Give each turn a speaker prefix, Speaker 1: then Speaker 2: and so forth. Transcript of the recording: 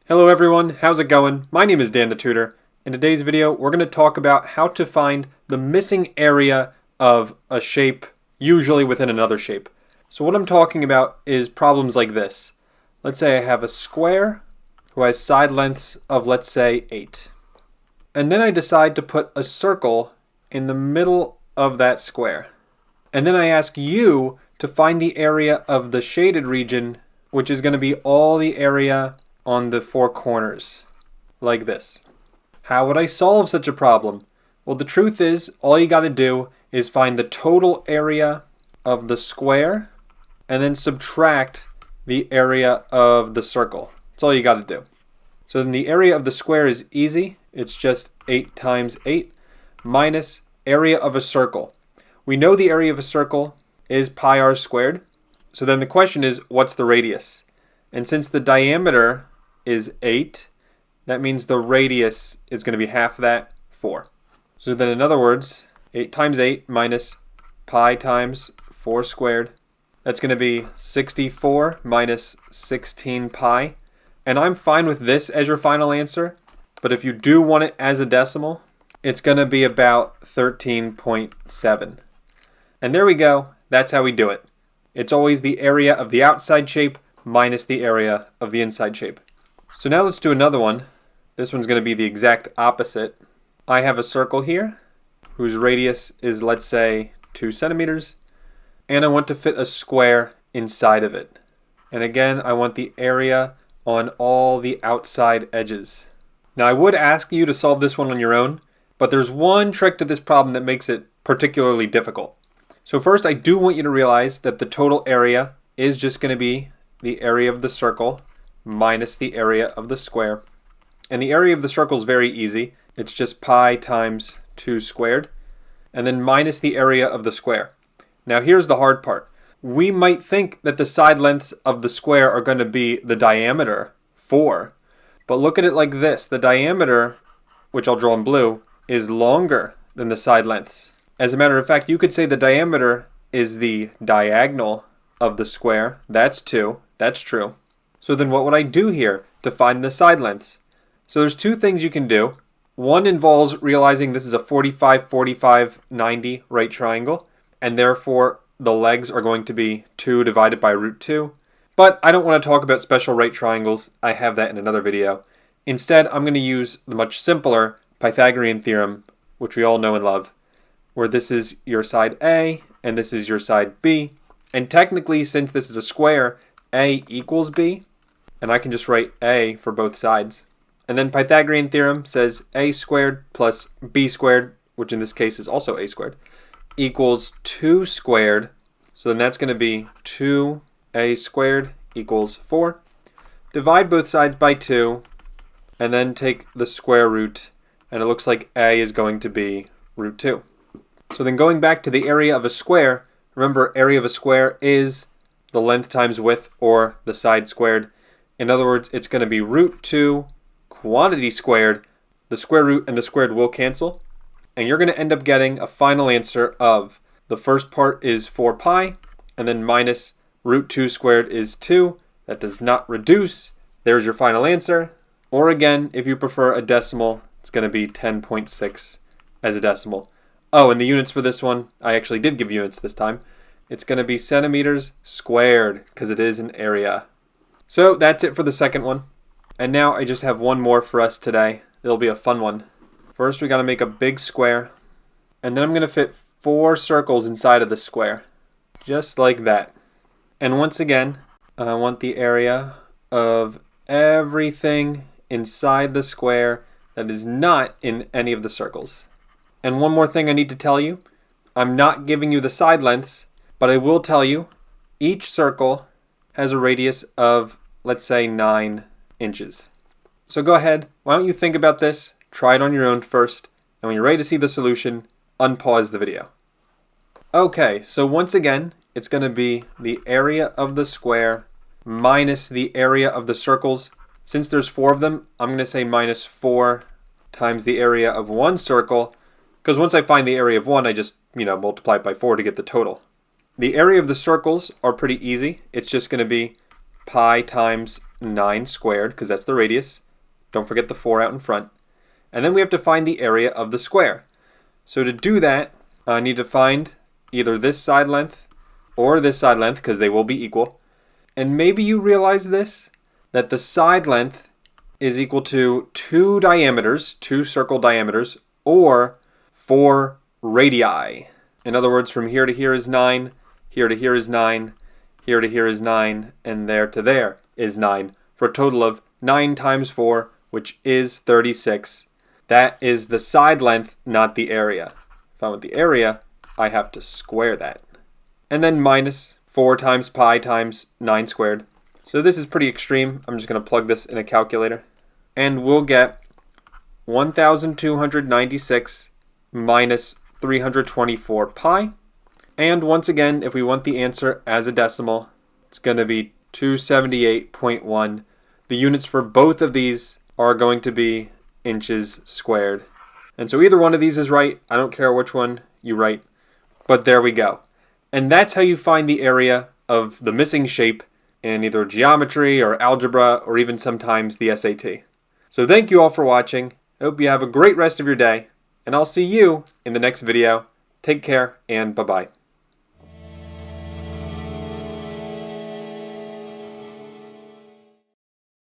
Speaker 1: Hello everyone, how's it going? My name is Dan the Tutor. In today's video, we're going to talk about how to find the missing area of a shape, usually within another shape. So what I'm talking about is problems like this. Let's say I have a square who has side lengths of, let's say, 8. And then I decide to put a circle in the middle of that square. And then I ask you to find the area of the shaded region, which is going to be all the area on the four corners, like this. How would I solve such a problem? Well, the truth is, all you got to do is find the total area of the square and then subtract the area of the circle. That's all you got to do. So then the area of the square is easy. It's just 8 times 8 minus area of a circle. We know the area of a circle is pi r squared. So then the question is, what's the radius? And since the diameter is 8, that means the radius is going to be half of that, 4. So then in other words, 8 times 8 minus pi times 4 squared, that's going to be 64 minus 16 pi. And I'm fine with this as your final answer, but if you do want it as a decimal, it's going to be about 13.7. And there we go, that's how we do it. It's always the area of the outside shape minus the area of the inside shape. So now let's do another one. This one's going to be the exact opposite. I have a circle here whose radius is, let's say, 2 centimeters, and I want to fit a square inside of it. And again, I want the area on all the outside edges. Now I would ask you to solve this one on your own, but there's one trick to this problem that makes it particularly difficult. So first, I do want you to realize that the total area is just going to be the area of the circle minus the area of the square. And the area of the circle is very easy. It's just pi times 2 squared, and then minus the area of the square. Now here's the hard part. We might think that the side lengths of the square are going to be the diameter, 4, but look at it like this. The diameter, which I'll draw in blue, is longer than the side lengths. As a matter of fact, you could say the diameter is the diagonal of the square. That's 2. That's true. So then what would I do here to find the side lengths? So there's two things you can do. One involves realizing this is a 45, 45, 90 right triangle, and therefore the legs are going to be 2 divided by root 2. But I don't want to talk about special right triangles. I have that in another video. Instead, I'm going to use the much simpler Pythagorean theorem, which we all know and love, where this is your side A and this is your side B. And technically, since this is a square, A equals B, and I can just write A for both sides. And then Pythagorean theorem says A squared plus B squared, which in this case is also A squared, equals 2 squared. So then that's going to be 2A squared equals 4. Divide both sides by 2, and then take the square root, and it looks like A is going to be root 2. So then going back to the area of a square, remember area of a square is the length times width, or the side squared. In other words, it's going to be root 2 quantity squared. The square root and the squared will cancel. And you're going to end up getting a final answer of the first part is 4 pi, and then minus root 2 squared is 2. That does not reduce. There's your final answer. Or again, if you prefer a decimal, it's going to be 10.6 as a decimal. Oh, and the units for this one, I actually did give units this time. It's going to be centimeters squared because it is an area. So that's it for the second one. And now I just have one more for us today. It'll be a fun one. First, we got to make a big square. And then I'm going to fit 4 circles inside of the square. Just like that. And once again, I want the area of everything inside the square that is not in any of the circles. And one more thing I need to tell you. I'm not giving you the side lengths, but I will tell you each circle has a radius of, let's say, 9 inches. So go ahead, why don't you think about this, try it on your own first, and when you're ready to see the solution, unpause the video. Okay, so once again, it's going to be the area of the square minus the area of the circles. Since there's 4 of them, I'm going to say minus 4 times the area of one circle, because once I find the area of one, I just, multiply it by 4 to get the total. The area of the circles are pretty easy. It's just going to be pi times 9 squared, because that's the radius. Don't forget the 4 out in front. And then we have to find the area of the square. So to do that, I need to find either this side length or this side length, because they will be equal. And maybe you realize this, that the side length is equal to 2 diameters, 2 circle diameters, or 4 radii. In other words, from here to here is 9, here to here is 9, here to here is 9, and there to there is 9, for a total of 9 times 4, which is 36. That is the side length, not the area. If I want the area, I have to square that. And then minus 4 times pi times 9 squared. So this is pretty extreme. I'm just going to plug this in a calculator. And we'll get 1,296 minus 324 pi. And once again, if we want the answer as a decimal, it's going to be 278.1. The units for both of these are going to be inches squared. And so either one of these is right. I don't care which one you write. But there we go. And that's how you find the area of the missing shape in either geometry or algebra or even sometimes the SAT. So thank you all for watching. I hope you have a great rest of your day. And I'll see you in the next video. Take care and bye-bye.